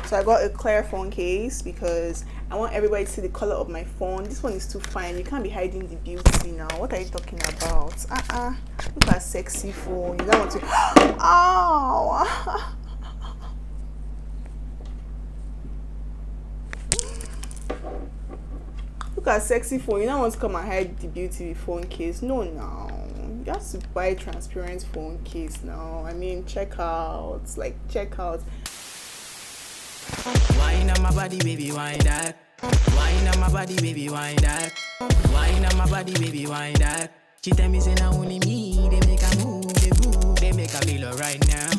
So I got a clear phone case because I want everybody to see the color of my phone. This one is too fine. You can't be hiding the beauty now. What are you talking about? Look at sexy phone. You don't want to. Oh. Look at sexy phone. You don't want to come and hide the beauty with phone case. No, you have to buy transparent phone case now. I mean, check out. Wine on my body, baby, wine that. Wine on my body, baby, wine that. Wine on my body, baby, wine that. She tell me say now only me, they make a move, they make a feel right now.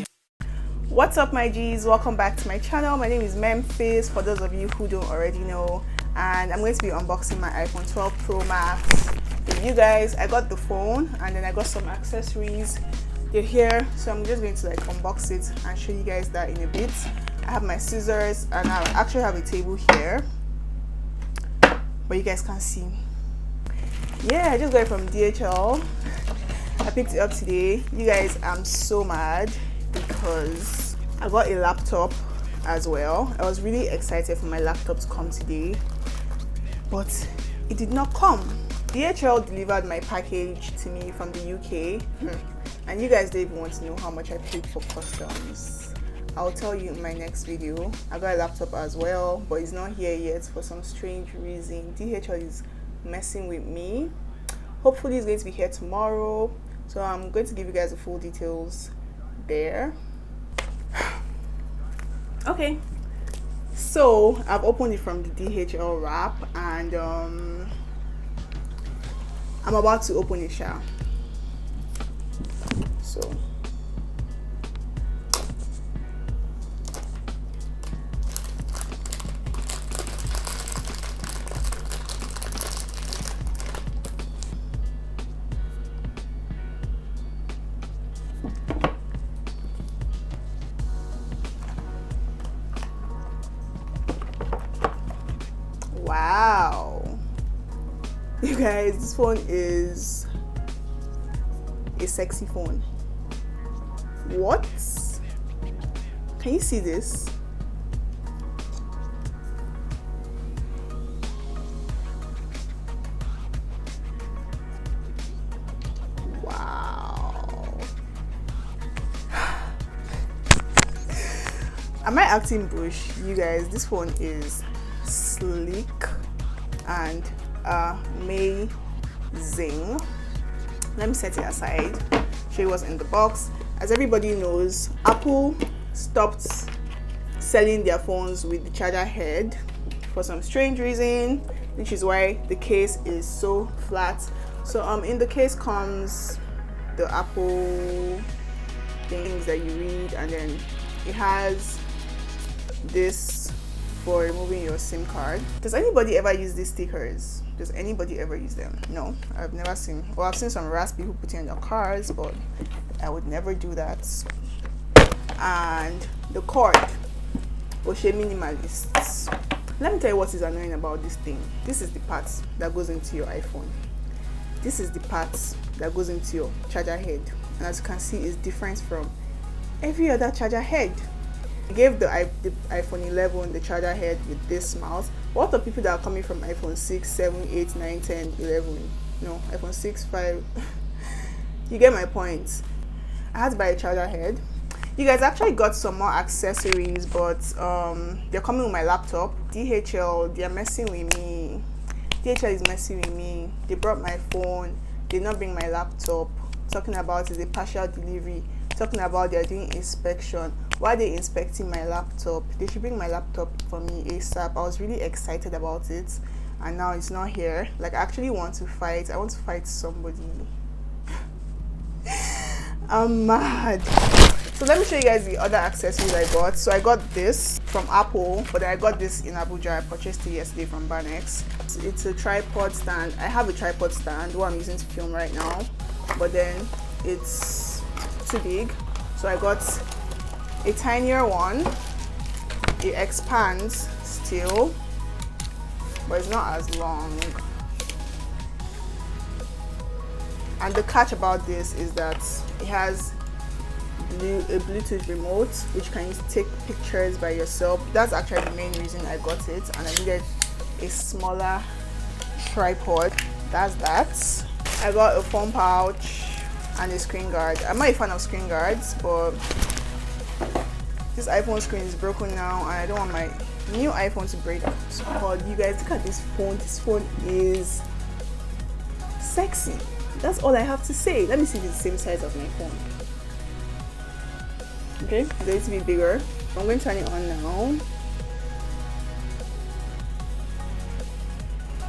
What's up, my G's? Welcome back to my channel. My name is Memphis, for those of you who don't already know, and I'm going to be unboxing my iPhone 12 Pro Max with you guys. I got the phone and then I got some accessories. They're here, so I'm just going to unbox it and show you guys that in a bit. I have my scissors and I actually have a table here, but you guys can't see. Yeah, I just got it from DHL. I picked it up today. You guys, I'm so mad because I got a laptop as well. I was really excited for my laptop to come today, but it did not come. DHL delivered my package to me from the UK, and you guys don't even want to know how much I paid for customs. I'll tell you in my next video. I got a laptop as well, but it's not here yet for some strange reason. DHL is messing with me. Hopefully it's going to be here tomorrow, so I'm going to give you guys the full details there. Okay, so I've opened it from the DHL wrap, and I'm about to open it, so wow, you guys, this phone is a sexy phone. What? Can you see this? Wow. Am I acting bush? You guys, this phone is sleek and amazing. Let me set it aside, show you what's in the box. As everybody knows, Apple stopped selling their phones with the charger head for some strange reason, which is why the case is so flat. So in the case comes the Apple things that you read, and then it has this for removing your SIM card. Does anybody ever use these stickers? Does anybody ever use them? No, I've never seen. Well, I've seen some raspy who put it in their cars, but I would never do that. And the cord, Oshe minimalists. Let me tell you what is annoying about this thing. This is the part that goes into your iPhone. This is the part that goes into your charger head, and as you can see, it's different from every other charger head. I gave the iPhone 11 the charger head with this mount. What are people that are coming from iPhone 6, 7, 8, 9, 10, 11? No, iPhone 6, 5. You get my point. I had to buy a charger head. You guys actually got some more accessories, but they're coming with my laptop. DHL, they're messing with me. DHL is messing with me. They brought my phone, they did not bring my laptop. Talking about is a partial delivery. Talking about they're doing inspection. Why are they inspecting my laptop? They should bring my laptop for me ASAP. I was really excited about it, and now it's not here. Like, I actually want to fight. I want to fight somebody. I'm mad. So let me show you guys the other accessories I got. So I got this from Apple, but I got this in Abuja. I purchased it yesterday from Banex. It's a tripod stand. I have a tripod stand, what I'm using to film right now, but then it's too big, so I got a tinier one. It expands still, but it's not as long. And the catch about this is that it has a Bluetooth remote which can take pictures by yourself. That's actually the main reason I got it, and I needed a smaller tripod. That's that. I got a phone pouch and a screen guard. I'm not a fan of screen guards, but this iPhone screen is broken now and I don't want my new iPhone to break. So you guys, look at this phone. This phone is sexy. That's all I have to say. Let me see if it's the same size as my phone. Okay, it's going to be bigger. I'm going to turn it on now.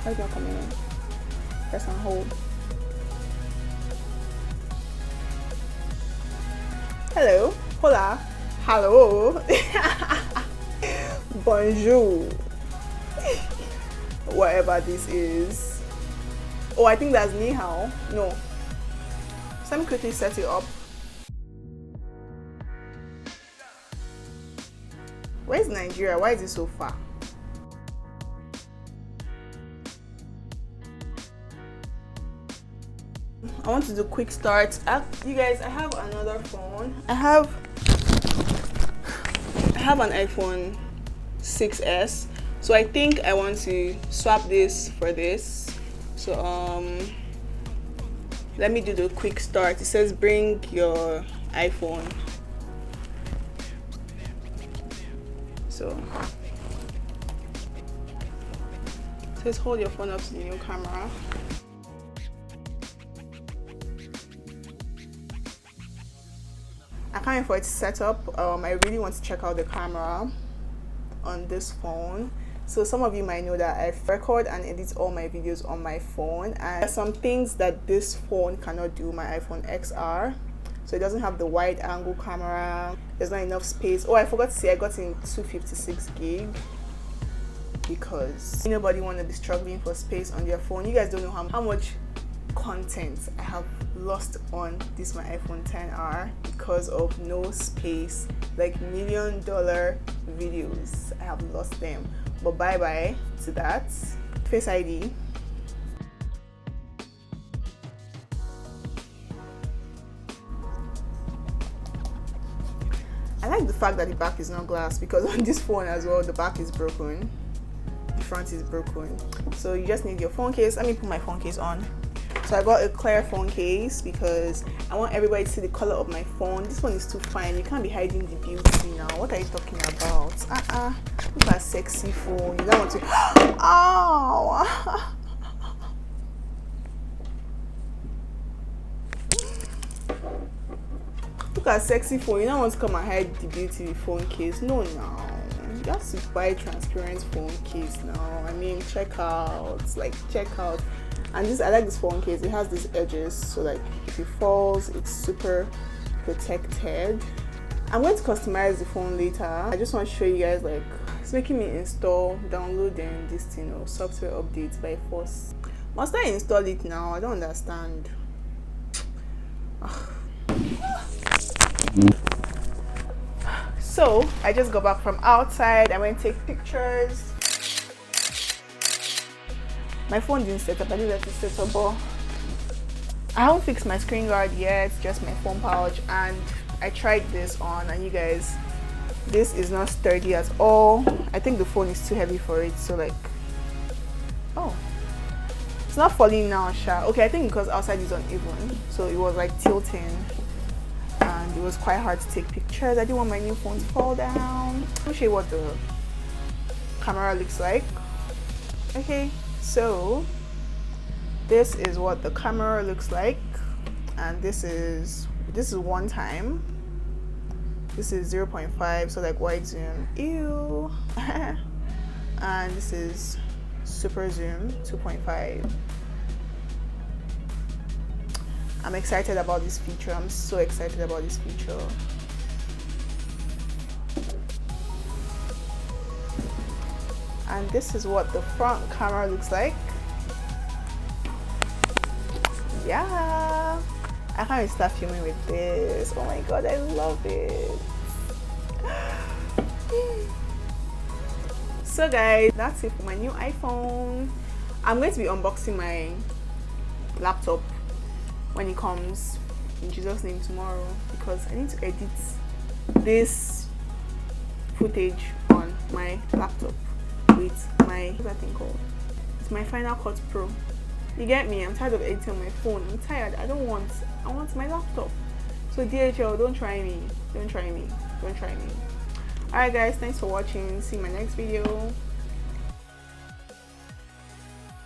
Why is it not coming in? Press and hold. Hello. Hola. Hello. Bonjour. Whatever this is. Oh, I think that's ni hao. No. So let me quickly set it up. Where's Nigeria? Why is it so far? I want to do quick start. You guys, I have another phone. I have an iPhone 6s, so I think I want to swap this for this. So let me do the quick start. It says bring your iPhone. So it says hold your phone up to the new camera. I can't wait for it to set up. I really want to check out the camera on this phone. So some of you might know that I record and edit all my videos on my phone, and there's some things that this phone cannot do, my iPhone XR. So it doesn't have the wide angle camera. There's not enough space. Oh, I forgot to say I got in 256 gig because nobody want to be struggling for space on their phone. You guys don't know how much content I have lost on this my iPhone XR because of no space. Like $1 million videos, I have lost them. But bye bye to that. Face ID. I like the fact that the back is not glass, because on this phone as well the back is broken, the front is broken. So you just need your phone case. Let me put my phone case on. So I got a clear phone case because I want everybody to see the color of my phone. This one is too fine. You can't be hiding the beauty now. What are you talking about? Look at sexy phone. You don't want to. Oh. Look at sexy phone. You don't want to come and hide the beauty with phone case. No, no. You have to buy transparent phone case now. I mean, check out. And this, I like this phone case. It has these edges, so like if it falls, it's super protected. I'm going to customize the phone later. I just want to show you guys, like, it's making me download this thing or software updates by force. Must I install it now? I don't understand. So I just got back from outside. I went to take pictures. My phone didn't set up. I didn't let it set up, but I haven't fixed my screen guard yet, just my phone pouch. And I tried this on, and you guys, this is not sturdy at all. I think the phone is too heavy for it. So like, oh, it's not falling now, Sha. Okay, I think because outside is uneven, so it was like tilting, and it was quite hard to take pictures. I didn't want my new phone to fall down. Let me show you what the camera looks like. Okay. So this is what the camera looks like, and this is one time. This is 0.5, so like wide zoom. Ew. And this is super zoom 2.5. I'm excited about this feature. I'm so excited about this feature. And this is what the front camera looks like. Yeah, I can't start filming with this. Oh my god, I love it. So guys, that's it for my new iPhone. I'm going to be unboxing my laptop when it comes in Jesus' name tomorrow, because I need to edit this footage on my laptop with my, what's that thing called? It's my Final Cut Pro. You get me? I'm tired of editing on my phone. I'm tired. I want my laptop. So DHL, don't try me. Don't try me. Don't try me. Alright guys, thanks for watching. See you in my next video.